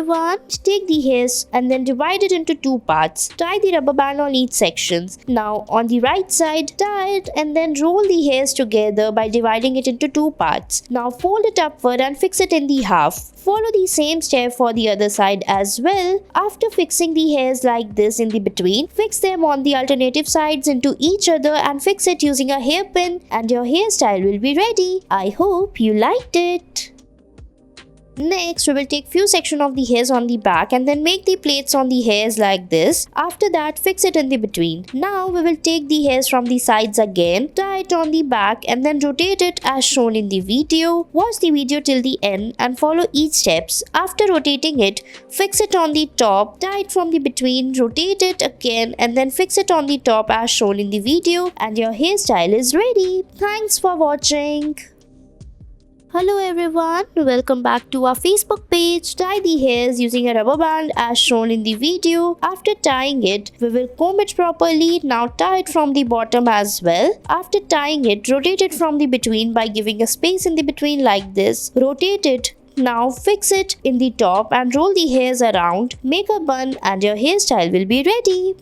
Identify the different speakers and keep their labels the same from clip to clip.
Speaker 1: everyone, take the hairs and then divide it into two parts. Tie the rubber band on each section. Now on the right side, tie it and then roll the hairs together by dividing it into two parts. Now fold it upward and fix it in the half. Follow the same step for the other side as well. After fixing the hairs like this in the between, fix them on the alternative sides into each other and fix it using a hairpin and your hairstyle will be ready. I hope you liked it. Next, we will take few sections of the hairs on the back and then make the plaits on the hairs like this. After that, fix it in the between. Now, we will take the hairs from the sides again, tie it on the back and then rotate it as shown in the video. Watch the video till the end and follow each steps. After rotating it, fix it on the top, tie it from the between, rotate it again and then fix it on the top as shown in the video and your hairstyle is ready. Thanks for watching. Hello everyone, welcome back to our Facebook page. Tie the hairs using a rubber band as shown in the video. After tying it, we will comb it properly. Now tie it from the bottom as well. After tying it, rotate it from the between by giving a space in the between like this. Rotate it. Now fix it in the top and roll the hairs around. Make a bun and your hairstyle will be ready.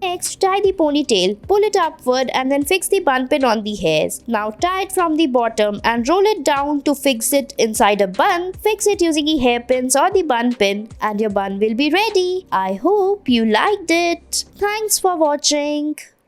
Speaker 1: Next, tie the ponytail, pull it upward and then fix the bun pin on the hairs. Now tie it from the bottom and roll it down to fix it inside a bun. Fix it using the hairpins or the bun pin and your bun will be ready. I hope you liked it. Thanks for watching.